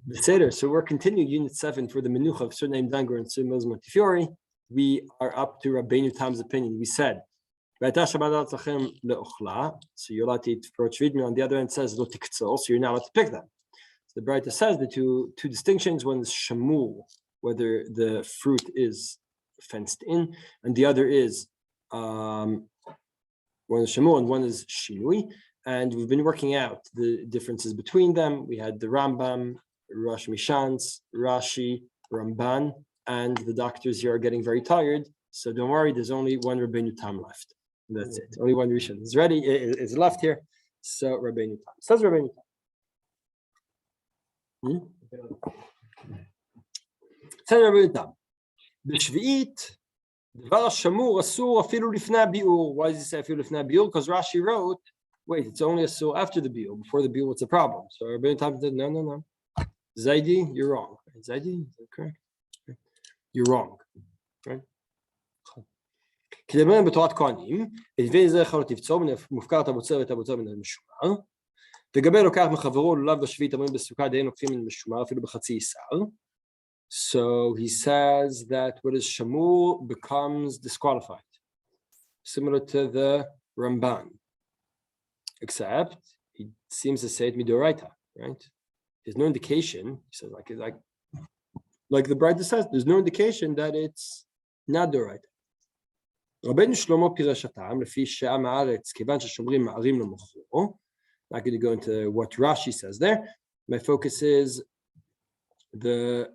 The Seder. So we're continuing Unit 7 for the Menucha of Sir Naim Danger and Sir Moses Montefiore. We are up to Rabenu Tam's opinion. We said, so you're allowed to eat approach vidmi. On the other end, it says lo tiktzol, so you're not allowed to pick them. So the Braita says the two distinctions. One is shamul, whether the fruit is fenced in, and the other is one is shamul and one is shinui. And we've been working out the differences between them. We had the Rambam, Rosh Mishans, Rashi, Ramban, and the doctors here are getting very tired. So don't worry, there's only one Rabenu Tam left. That's it. Only one Rishon is ready. Is left here. So Rabenu Tam. Says Rabenu Tam. Says Rabenu Tam. B'shvi'it, dvar shamur asur afilu lifnei biur. Why does he say afilu lifnei biur? Because Rashi wrote, wait, it's only asur after the biur. Before the biur, what's the problem? So Rabenu Tam said, no. Zaidi, you're wrong. Zaidi, is that correct? You're wrong. Right? כדברים בתורת כהנים, הדבן זה יכול תבצור מופקר את הבוצר ואת הבוצר מן המשומר. לגבי לוקח מחברו לולב בשביעית אמרים בסוכה דיין לוקחים מן המשומר אפילו בחצי איסר. So he says that what is shamur becomes disqualified, similar to the Ramban, except he seems to say it midoraita, right? There's no indication. He says like the Braita says, there's no indication that it's not doraita. Rabenu Shlomo Pirashatam, lefi she'am haaretz, kivan sheshomrim ma'arim lo mochro. Not going to go into what Rashi says there. My focus is the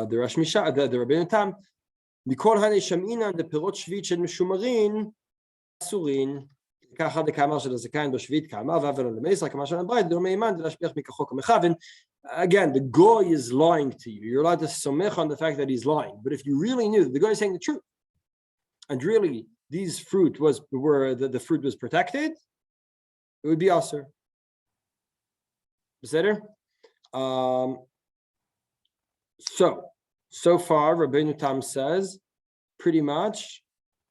Rosh Misha, the Rabenu Tam. Mikol hanei shamina de perot shvit shel meshumarin asurin. ככה דקאמר של הזקן בשביעית כאמר ואבל על המייסר כמה של הברית דו מיימן דלהשפיח מכחו כמכוון. Again, the goy is lying to you. You're allowed to somech on the fact that he's lying. But if you really knew that the goy is saying the truth, and really the fruit was protected, it would be aser. Better? So far, Rabenu Tam says pretty much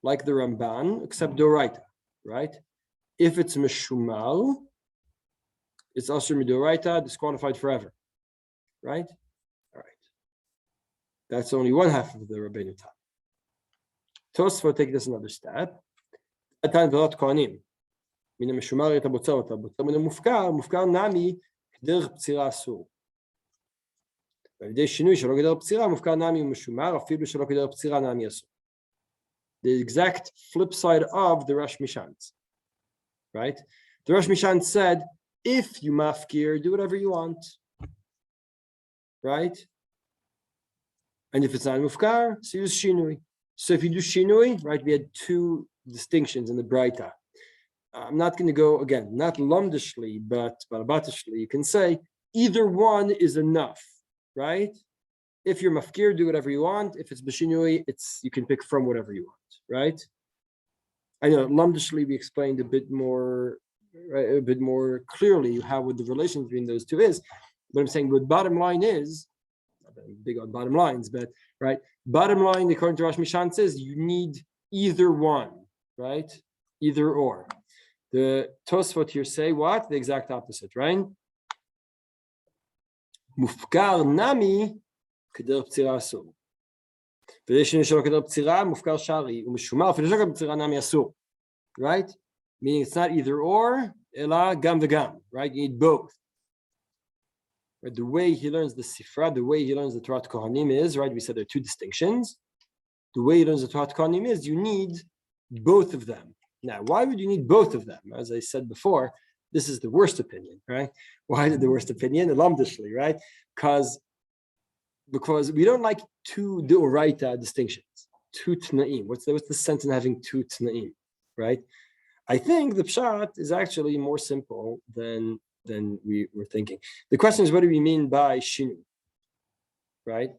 like the Ramban, except doraita, right? If it's meshumal, it's aser midoraita, disqualified forever, right? All right. That's only one half of the Rabenu Tam. Tosfot take this another step. Atan v'rat kohanim. Min ha-meshumar et ha-botzer min ha-mufkar nami k'derech b'tzira asur. ועל-ידי שינוי שלא כדרך בצירה, מופקר נמי ומשומר, אפילו שלא כדרך בצירה נמי אסור. The exact flip side of the Rosh Mishans, right? The Rosh Mishan said, if you mafkir, do whatever you want, right? And if it's not mufkar, so use shinui. So if you do shinui, right, we had two distinctions in the Braita. I'm not going to go, again, not lumdishly, but balabatishly, you can say either one is enough, right? If you're mafkir, do whatever you want. If it's b'shinui, you can pick from whatever you want, right? I know lumdishly we explained a bit more clearly how the relation between those two is. But I'm saying what bottom line is, I'm big on bottom lines, but right, bottom line according to Rosh Mishan says you need either one, right? Either or. The Tosfot here say what? The exact opposite, right? Mufkar nami כדרך בצירה אסור. ויש שינוי שלא כדרך בצירה, מופקר שערי, ומשומר, אפילו שלא כדרך בצירה נמי אסור. Right? Meaning it's not either or, אלא גם וגם. Right? You need both. Right? The way he learns the Sifra, the way he learns the Torah Kohanim is, right? We said there are two distinctions. The way he learns the Torah Kohanim is, you need both of them. Now, why would you need both of them? As I said before, this is the worst opinion, right? Why is it the worst opinion? Elamdishly, right? Because we don't like two deoraita distinctions, two tnaim. What's the sense in having two tnaim, right? I think the pshat is actually more simple than we were thinking. The question is, what do we mean by shinu, right?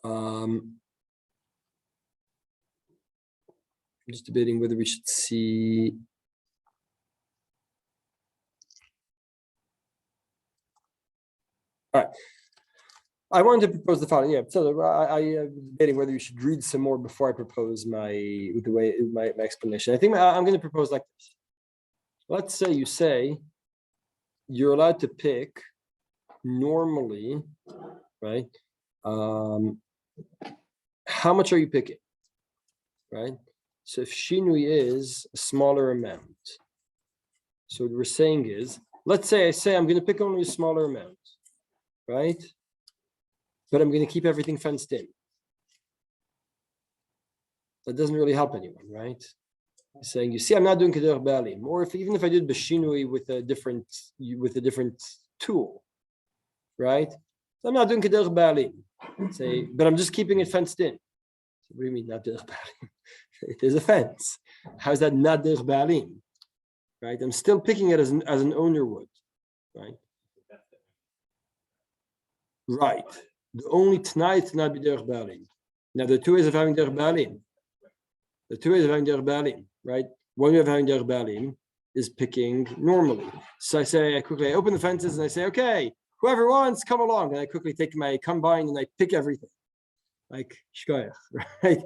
I'm just debating whether we should see. All right. I wanted to propose the following. Yeah, so I am debating whether you should read some more before I propose my explanation. I think I'm going to propose like this. Let's say you say you're allowed to pick normally, right? How much are you picking, right? So if shinui is a smaller amount, so what we're saying is, let's say I say I'm going to pick only a smaller amount, right? But I'm going to keep everything fenced in. That doesn't really help anyone, right? Saying, you see, I'm not doing kederach ba'alim, or even if I did b'shinui with a different tool, right? So I'm not doing kederach ba'alim. Say, but I'm just keeping it fenced in. So what do you mean not derech ba'alim? There's a fence. How's that not derech ba'alim? Right? I'm still picking it as an owner would, right? Right. The only t'nai is to not be derech ba'alim. Now there are two ways of having derech ba'alim. Right? One way of having derech ba'alim is picking normally. So I quickly open the fences and I say, okay, whoever wants, come along. And I quickly take my combine and I pick everything. Like shkoyach, right?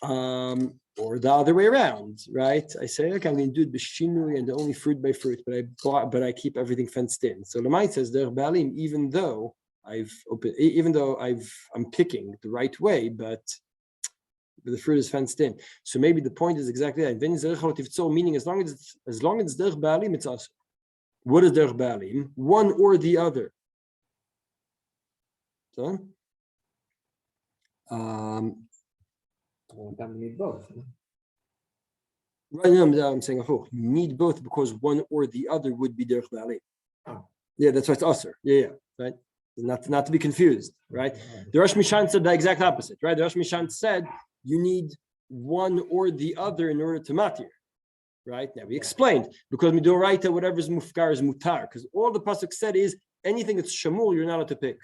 Or the other way around, right? I say, okay, I'm going to do it b'shinui and only fruit by fruit, but I keep everything fenced in. So Lamai says derech ba'alim, even though I'm picking the right way, but the fruit is fenced in. So maybe the point is exactly that. Meaning as long as it's derech ba'alim, it's also. What is derech ba'alim? One or the other. So, need both. Right now, I'm saying, you need both because one or the other would be derech ba'alim. Oh. Yeah, that's why it's usher. Yeah, right. Not to be confused, right? The Rosh Mishan said the exact opposite, right? The Rosh Mishan said you need one or the other in order to matir, right? Now we explained because midoraita, whatever is mufkar is mutar, because all the pasuk said is anything that's shamul you're not allowed to pick,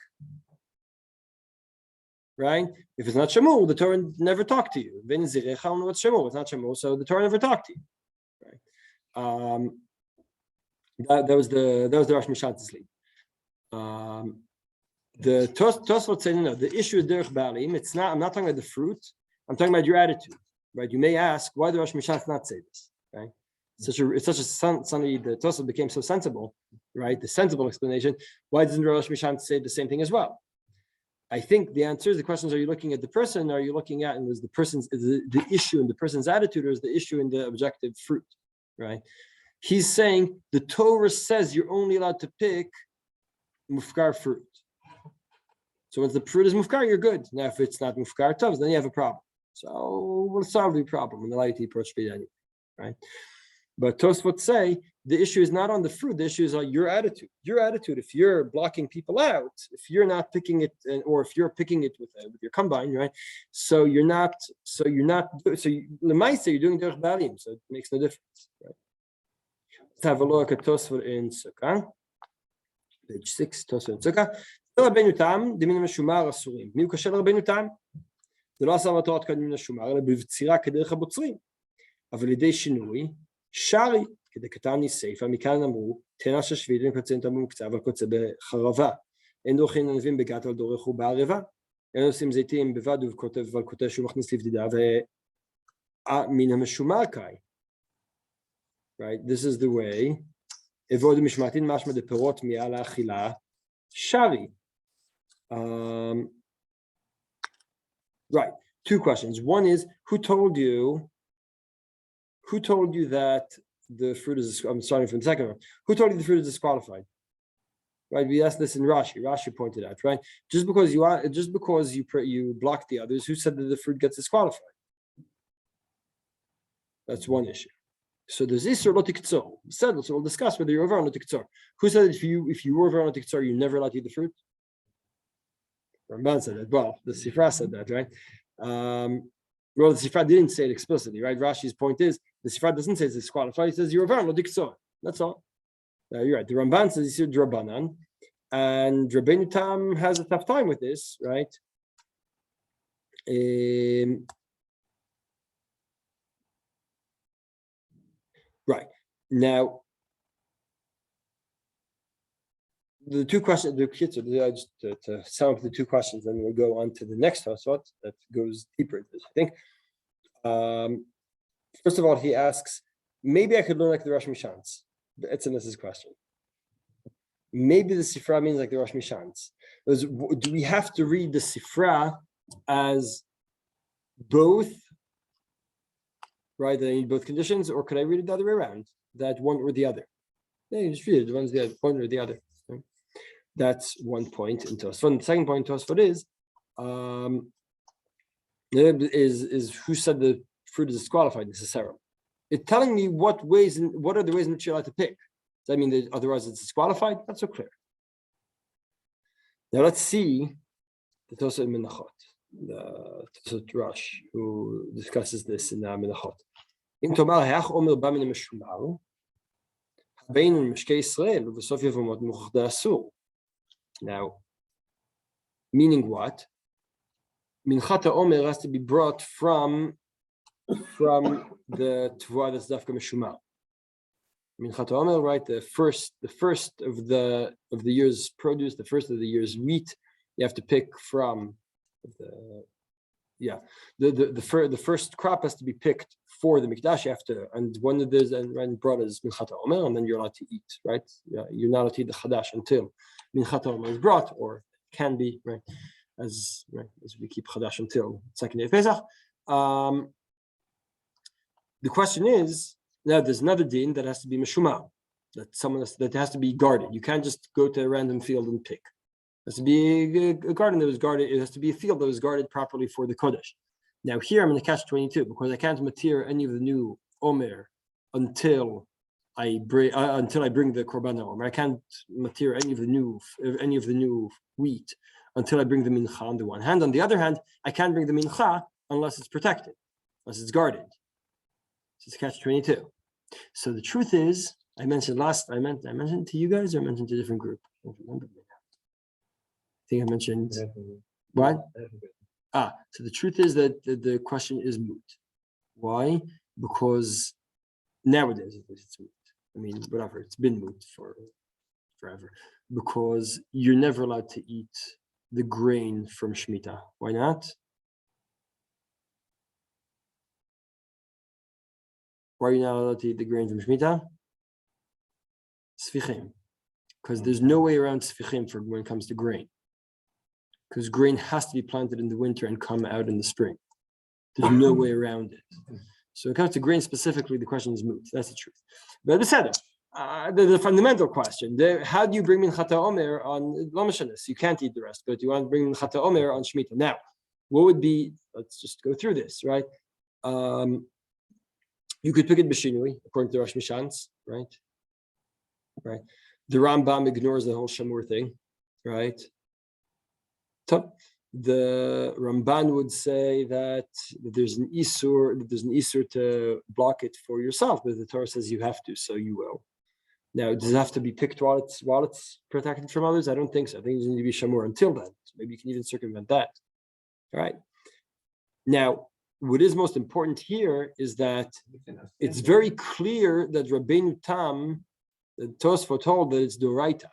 right? If it's not shamul, the Torah never talked to you. V'en zirecha, what's shamul? It's not shamul, so the Torah never talked to you, right? That was the Rosh Mishan's sleep. The Tosfot said, no, the issue is derech ba'alim. It's not. I'm not talking about the fruit. I'm talking about your attitude, right? You may ask, why the Rosh Mishan not say this, right? Suddenly the Tosfot became so sensible, right? The sensible explanation. Why doesn't the Rosh Mishan say the same thing as well? I think the answer is the questions: are you looking at the person? Or are you looking at and is the person's the issue in the person's attitude, or is the issue in the objective fruit, right? He's saying the Torah says you're only allowed to pick mufkar fruit. So once the fruit is mufkar, you're good. Now, if it's not mufkar tov, then you have a problem. So we'll solve the problem in the light approach anyway, right? But Tosfot say the issue is not on the fruit. The issue is on your attitude. Your attitude. If you're blocking people out, if you're not picking it, or if you're picking it with your combine, right? So you're not. So you're doing derech ba'alim. So it makes no difference, right? Let's have a look at Tosfot in Sukkah, page 6. Tosfot in Sukkah. Rabenu Tam, דמין המשומר אסורים. מי הוא קשה לרבנו תם? זה לא אסר לתורת קדמין המשומר, אלא בבצירה כדרך הבוצרים. אבל לידי שינוי, שרי, כדי קטן ניסייפה, מכאן אמרו, תאנה ששביעית וקוצה נתמו מוקצה, אבל קוצה בחרבה. אין דורכים ענבים בגת, אבל דורך הוא בערבה. אין עושים זיתים בבד ובכותב, אבל כותב שהוא מכניס לבדידה, ומן המשומר קאי. Right, this is the way. אבוד משמעתין משמע דפירות מעל האכילה, שרי. Right. Two questions. One is, who told you that the fruit is? I'm starting from the second one. Who told you the fruit is disqualified? Right. We asked this in Rashi. Rashi pointed out. Right. Just because you block the others, who said that the fruit gets disqualified? That's one issue. So there's Isur lo tiktzor. So we'll discuss whether you're over on lo tiktzor. Who said that if you were over on lo tiktzor, you're never allowed to eat the fruit? Ramban said that. Well, the Sifra said that, right? Well, the Sifra didn't say it explicitly, right? Rashi's point is the Sifra doesn't say it's disqualified. He says you're over lo tiktzor. That's all. You're right. The Ramban says Isur drabanan, and Rabenu Tam has a tough time with this, right? Right. Now, the two questions, just to sum up the two questions, and we'll go on to the next Tosfot that goes deeper into this, I think. First of all, he asks, maybe I could learn like the Rosh Mishan's. It's in this question. maybe the Sifra means like the Rosh Mishans. Do we have to read the Sifra as both, right? That I need both conditions, or could I read it the other way around? That one or the other? Yeah, you just read it, one or the other. Right? That's one point in Tosfot. The second point in Tosfot is who said the fruit is disqualified necessarily. It's telling me what are the ways in which you're allowed to pick. Does that mean that otherwise it's disqualified? Not so clear. Now let's see the Tosfot in Menachot, the Tosfot Rosh, who discusses this in Menachot. Now, meaning what? Minchat Omer has to be brought from the Tvua that's Dafka Meshumar. Minchat Omer, right? The first of the year's produce, the first of the year's wheat, you have to pick from the first crop has to be picked for the mikdash. You have to, and one of those and brought is Minchat Omer, and then you're allowed to eat, right? Yeah, you're not allowed to eat the chadash until Minchat Omer is brought, or can be, right? As we keep chadash until second day of Pesach. The question is, now there's another din that has to be meshumah, that has to be guarded. You can't just go to a random field and pick. It has to be a garden that was guarded. It has to be a field that was guarded properly for the kodesh. Now here I'm in the catch-22 because I can't matir any of the new omer until I bring the korban omer. I can't matir any of the new wheat until I bring the mincha on the one hand. On the other hand, I can't bring the mincha unless it's protected, unless it's guarded. So it's catch-22. So the truth is, I mentioned to you guys, or I mentioned to a different group? I don't remember. I think I mentioned what? So the truth is that the question is moot. Why? Because nowadays it's moot. I mean, whatever, it's been moot for forever. Because you're never allowed to eat the grain from Shmita. Why not? Why are you not allowed to eat the grain from Shmita? Sfichim. Because there's no way around Sfichim for when it comes to grain. Because grain has to be planted in the winter and come out in the spring. There's no way around it. So when it comes to grain specifically, the question is moot. That's the truth. But the fundamental question, how do you bring Minchat Omer on Lomashanis? You can't eat the rest, but you want to bring Minchat Omer on Shmita. Now, what would be, let's just go through this, right? You could pick it B'shinui, according to Rosh Mishans, right? Right. The Rambam ignores the whole Shamur thing, right? The Ramban would say that there's an isur to block it for yourself, but the Torah says you have to, so you will. Now, does it have to be picked while it's protected from others? I don't think so. I think there's going to be Shamur until then. So maybe you can even circumvent that. All right. Now, what is most important here is that it's very clear that Rabenu Tam, the Tosfot told that it's Doraita.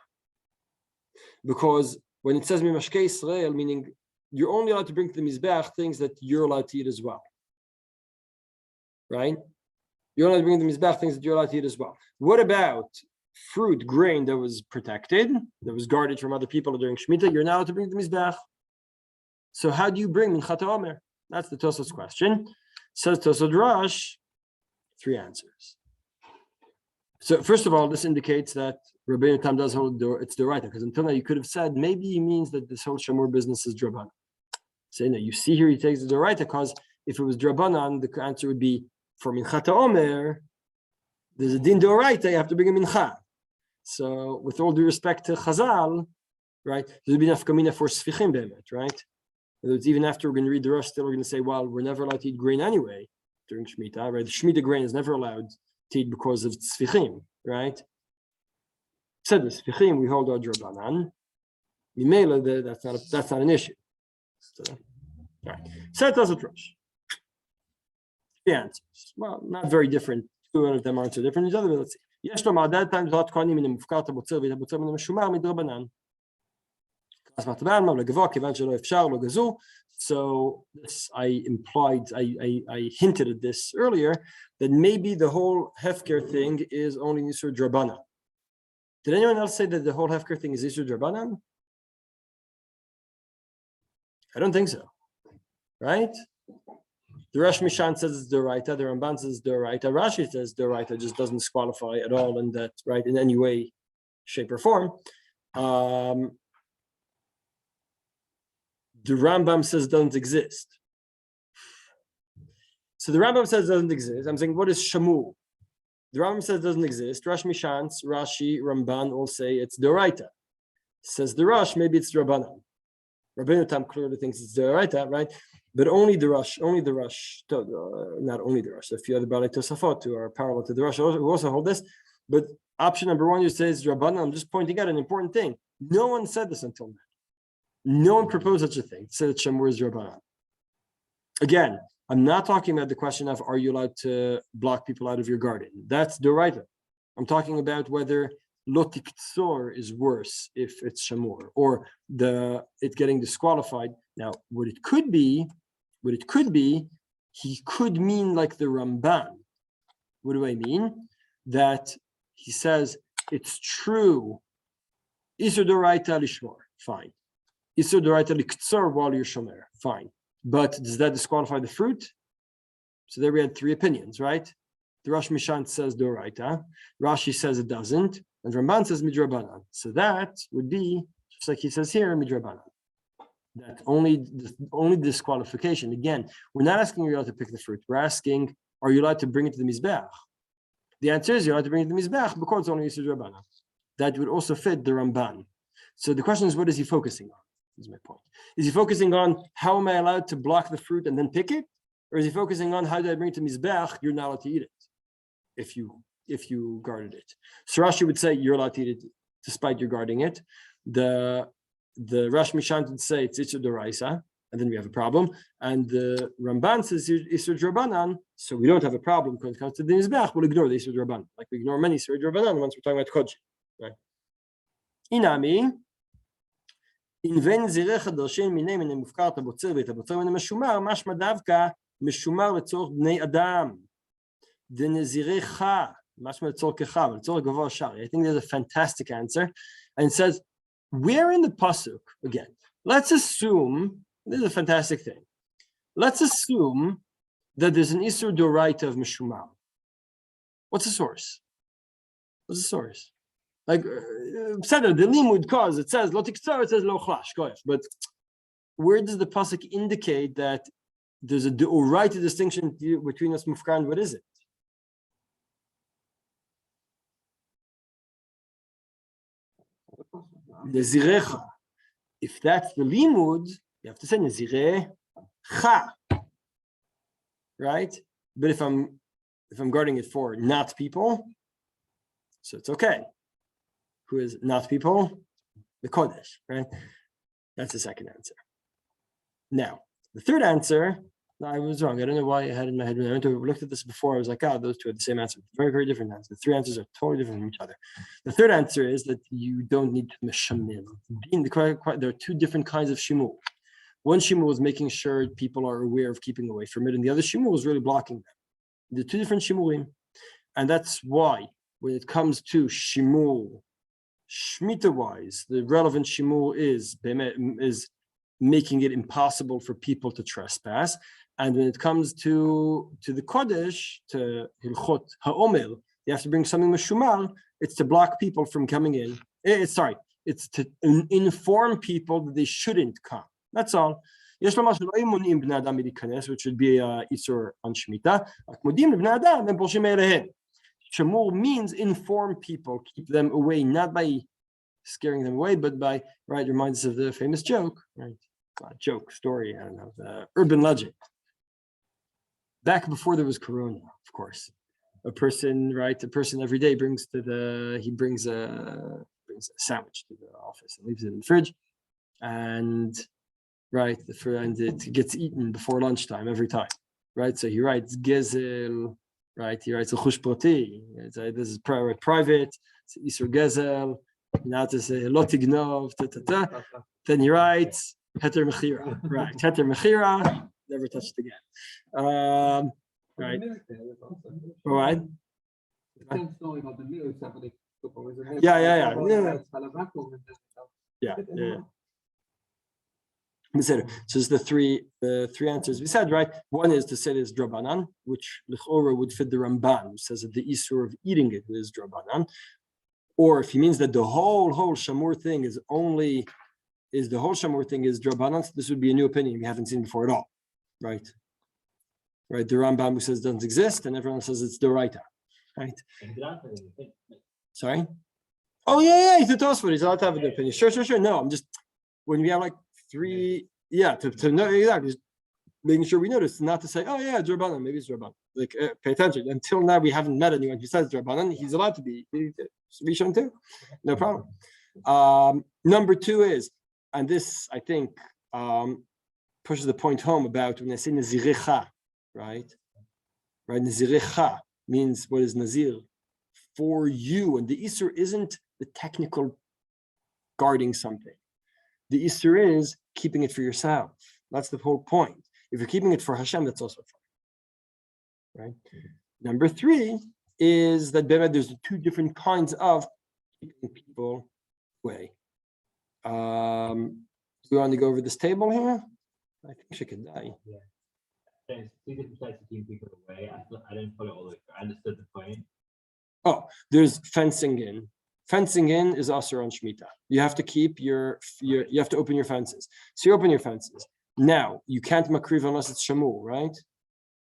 Because when it says Mimashke Israel, meaning you're only allowed to bring to the Mizbeach things that you're allowed to eat as well. Right? You're allowed to bring to the Mizbeach things that you're allowed to eat as well. What about fruit, grain that was protected, that was guarded from other people during Shmita? You're not allowed to bring to the Mizbeach. So how do you bring Minchat Omer? That's the Tosfot's question. Says Tosfot Rosh, 3 answers. So first of all, this indicates that Rabenu Tam does hold it's the right, because until now you could have said maybe he means that this whole Shamur business is Drabanan. So no, you see here he takes the Doraita because if it was Drabanan, the answer would be for Minchat Omer, there's a din Doraita, you have to bring a Mincha. So with all due respect to Chazal, right, there'd be enough kamina for Sfichim Bemet, right? It's even after we're going to read the Rosh, still we're going to say, well, we're never allowed to eat grain anyway during Shmita, right? The Shmita grain is never allowed to eat because of Tzfichim, right? Said the Tzfichim, we hold our Drabanan. Mimela, that's not an issue. So, all right. Said Tosfot Rosh. The answers. Well, not very different. Two of them aren't so different each other, but let's see. יש לו מעדת time זאת כהנים מן המופקרת הבוצר והבוצר מן המשומר מדרבנן. So this, I hinted at this earlier, that maybe the whole hefker thing is only Nisur Drabana. Did anyone else say that the whole hefker thing is Isur Drabanan? I don't think so. Right? The Rosh Mishan says it's Doraita, the Ramban says it's Doraita, Rashi says Doraita just doesn't disqualify at all in that, right, in any way, shape, or form. The Rambam says doesn't exist. So the Rambam says doesn't exist. I'm saying, what is Shamul? The Rambam says doesn't exist. Rosh Mishan, Rashi, Ramban all say it's Doraita. Says the Rosh, maybe it's Rabbanan. Rabenu Tam clearly thinks it's Doraita, right? But only the Rosh, not only the Rosh, a few other Balei Tosafot who are parallel to the Rosh who also hold this. But option number one, you say is Rabbanan. I'm just pointing out an important thing. No one said this until now. No one proposed such a thing. Said that Shamur is Rabbanan. Again, I'm not talking about the question of are you allowed to block people out of your garden. That's Doraita. I'm talking about whether Lotiktsor is worse if it's Shamur or it getting disqualified. Now, what it could be, he could mean like the Ramban. What do I mean? That he says it's true. Isur Doraita lishmor, fine. Isur Doraita liktsor while you're shomer, fine. But does that disqualify the fruit? So there we had three opinions, right? The Rosh Mishan says Doraita, Rashi says it doesn't, and Ramban says Midrabanan. So that would be, just like he says here, Midrabanan. That only disqualification. Again, we're not asking you allowed to pick the fruit. We're asking, are you allowed to bring it to the Mizbeach? The answer is you're allowed to bring it to the Mizbeach because it's only Yisud Rabbanan. That would also fit the Ramban. So the question is, what is he focusing on? Is my point. Is he focusing on how am I allowed to block the fruit and then pick it? Or is he focusing on how do I bring it to Mizbeach? You're not allowed to eat it if you guarded it. So Rashi would say you're allowed to eat it despite your guarding it. The Rosh Mishan would say it's Isur Doraisa, and then we have a problem. And the Ramban says Isur Drabanan, so we don't have a problem when it comes to the Mizbeach. We'll ignore the Isur Drabanan, like we ignore many Isur Drabanan once we're talking about Kodsh. Right? Inami. In ven zirecha darshin minei min mufkar tabotzer v'et tabotzer min meshumar mashma davka meshumar letzorch bnei adam the nezirecha mashma letzorch kecha letzorch gavor shari. I think there's a fantastic answer, and it says where in the pasuk again. Let's assume this is a fantastic thing. Let's assume that there's an isur doraita of meshumar. What's the source? What's the source? Like the limud cause it says lo tiktsar, it says lo chlash goyef. But where does the pasuk indicate that there's a deoraita distinction between us mufkar and what is it? Nezirecha. If that's the limud, you have to say nezirecha, right? But if I'm guarding it for not people, so it's okay. Who is not people? The Kodesh, right? That's the second answer. Now, the third answer, I was wrong. I don't know why I had it in my head. When I looked at this before, I was like, those two are the same answer. Very, very different answers. The three answers are totally different from each other. The third answer is that you don't need to meshamil. There are two different kinds of shimul. One shimul is making sure people are aware of keeping away from it, and the other shimul is really blocking them. They're two different shimulim. And that's why, when it comes to shimul, Shmita-wise, the relevant shimul is making it impossible for people to trespass. And when it comes to the Kodesh, to Hilchot HaOmel, you have to bring something Meshumal, it's to block people from coming in. It's to inform people that they shouldn't come. That's all. Which would be Isur on Shmita. Shamur means inform people, keep them away, not by scaring them away, but by, right, reminds us of the famous joke, right? Joke, story, I don't know, the urban legend. Back before there was Corona, of course. A person every day brings a sandwich to the office and leaves it in the fridge. And it gets eaten before lunchtime every time. Right? So he writes Gezel. Right, he writes a chush prati. This is private. It's Isur Gezel. Not to say lo tignov. Then he writes heter mechira. Right, heter mechira. Never touched again. Right. All right. The same story about the meal, except Yeah. So it's the three answers we said, right? One is to say it's drabanan, which l'chora would fit the Ramban, who says that the issur of eating it is drabanan. Or if he means that the whole shamur thing is drabanan, this would be a new opinion we haven't seen before at all, right? Right, the Rambam who says it doesn't exist, and everyone says it's doraita, right? Sorry? Oh yeah, he's a Tosfot. He's allowed to have an opinion. Sure. No, I'm just, when we have like three, to know exactly, just making sure we notice, not to say, oh yeah, it's Rabbanan, maybe it's Rabbanan. Like, pay attention. Until now, we haven't met anyone who says Rabbanan. He's allowed to be Rishon too. No problem. Number two is, and this I think pushes the point home about when I say Nazirecha, right? Nazirecha means what is Nazir? For you, and the Isser isn't the technical guarding something. The Isser is keeping it for yourself. That's the whole point. If you're keeping it for Hashem, that's also fine, right? Number three is that there's two different kinds of keeping people away. Do we want to go over this table here? I think she could die. Yeah. There's two different types of keeping people away. I didn't follow all the way through. I understood the point. Oh, there's fencing in. Fencing in is asur on Shmita. You have to keep you have to open your fences. So you open your fences. Now, you can't makriv unless it's shamul, right?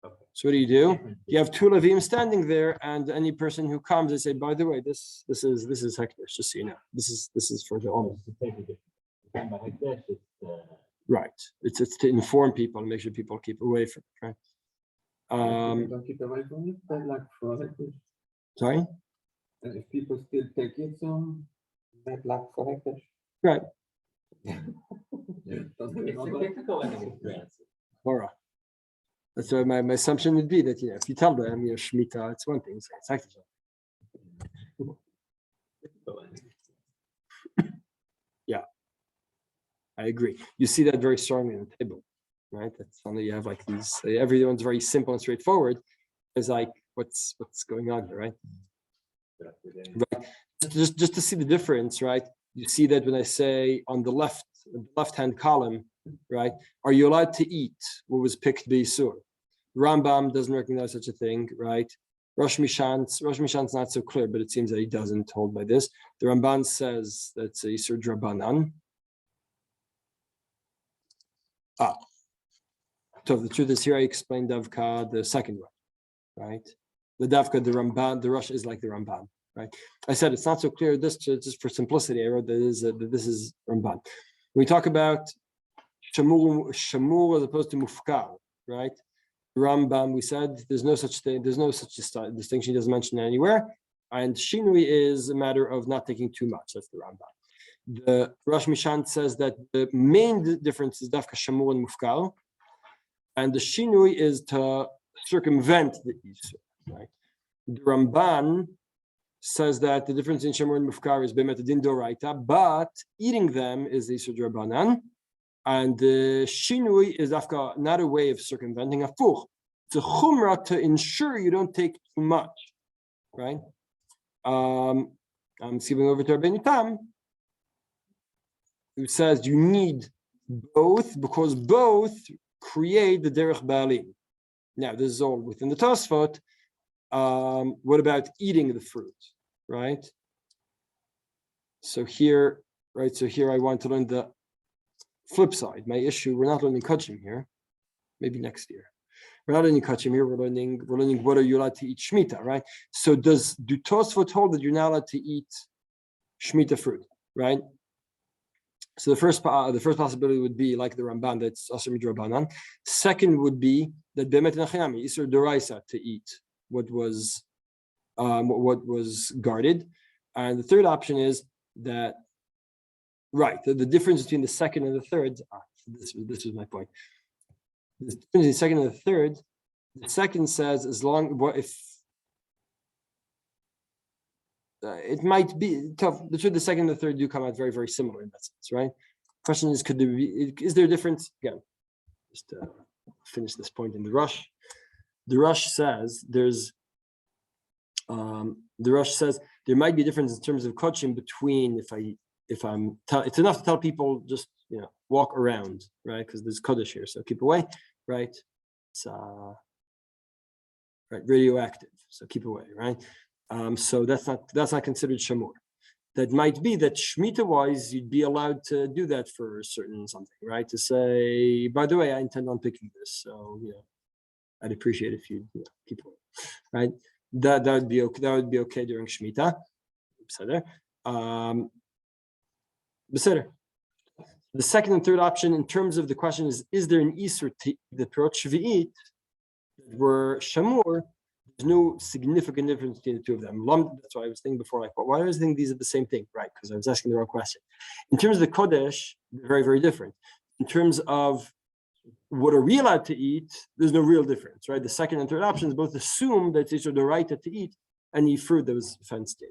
Okay. So what do? You have two levim standing there, and any person who comes, they say, by the way, this is hekdesh, just so you know. This is for the omer. Right. It's to inform people and make sure people keep away from it, right? Don't keep away from it, but like for hekdesh. Sorry? And if people still take it, so bad luck for hekdesh. Right. Laura. That's why my assumption would be that if you tell them Shmita, it's one thing. It's actually yeah, I agree. You see that very strongly in the table, right? That's only you have like these. Everyone's very simple and straightforward. It's like what's going on here, right? Right. Just to see the difference, right? You see that when I say on the left-hand column, right? Are you allowed to eat what was picked b'isur? Rambam doesn't recognize such a thing, right? Rosh Mishan's not so clear, but it seems that he doesn't hold by this. The Ramban says that's a Isur Drabanan. So the truth is here I explained Davka, the second one, right? The Davka, the Ramban, the Rosh is like the Ramban, right? I said it's not so clear. This just for simplicity, I wrote that this is Ramban. We talk about Shamur as opposed to Mufkar, right? Rambam, we said there's no such thing, there's no such distinction, he doesn't mention it anywhere. And Shinui is a matter of not taking too much. That's the Rambam. The Rosh Mishan says that the main difference is Dafka Shamur and Mufkar, and the Shinui is to circumvent the Isur, right? The Ramban says that the difference in Shamur and Mufkar is Bemet Din Doraita, but eating them is the Isur Drabanan. And the shinui is not a way of circumventing a fuch. It's a chumrah to ensure you don't take too much, right? I'm skipping over to Rabenu Tam, who says you need both because both create the derech ba'alim. Now, this is all within the Tosfot. What about eating the fruit, right? So here I want to learn the flip side. My issue, we're not learning kachim here. Maybe next year. We're not learning kachim here. We're learning what are you allowed to eat Shmita, right? So do Tosfot hold that you're not allowed to eat Shmita fruit, right? So the first possibility would be like the Ramban, that's Asr Midrabanan. Second would be that Bemet Nachayami, Isur Doraisa, to eat what was guarded. And the third option is that right, the difference between the second and the third, this was my point. The difference between the second and the third, the second says it might be tough. The second and the third do come out very, very similar in that sense, right? Question is, is there a difference? Again, just to finish this point in the Rush. The Rush says there might be a difference in terms of coaching between it's enough to tell people just walk around, right? Because there's kodesh here, so keep away, right? It's right, radioactive, so keep away, right? So that's not considered shamur. That might be that Shmita wise, you'd be allowed to do that for a certain something, right? To say, by the way, I intend on picking this, so I'd appreciate if you keep away, right? That would be okay. That would be okay during Shmita. The second and third option in terms of the question is there an isur the perot shvi'it were shamur? There's no significant difference between the two of them. That's why I was thinking before, like, why do I think these are the same thing, right? Because I was asking the wrong question. In terms of the kodesh, they're very, very different. In terms of what are we allowed to eat, there's no real difference, right? The second and third options both assume that it's the right to eat any fruit that was fenced in.